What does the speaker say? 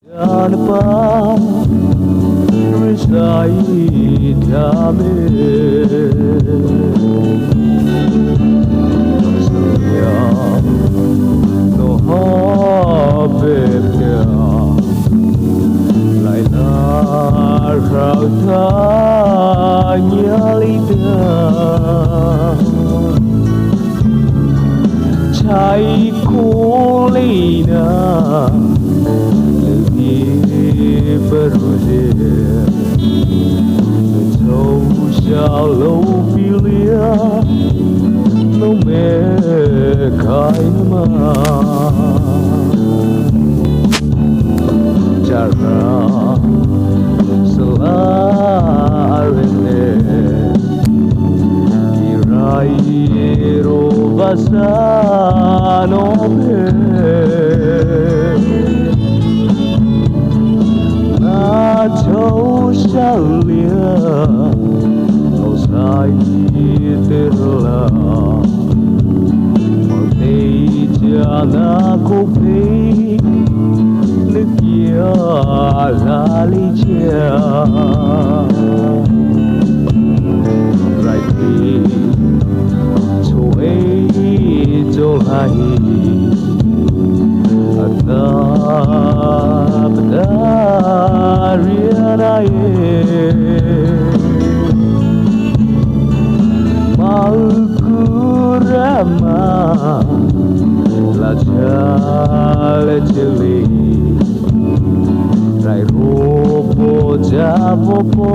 Janpa risai dame Surya no habe pya Lai nar rau tha nyalida Chai kulina Beruzir Tau shallow filia No me kaima Cara selarene Irairo basano me Châu xa lìa Hầu sai tên là Mở đây cha na cô phê Nước kia là lý chia Lại thì Chỗ ấy chỗ hay Malkurama la chale chili Rai ropo javopo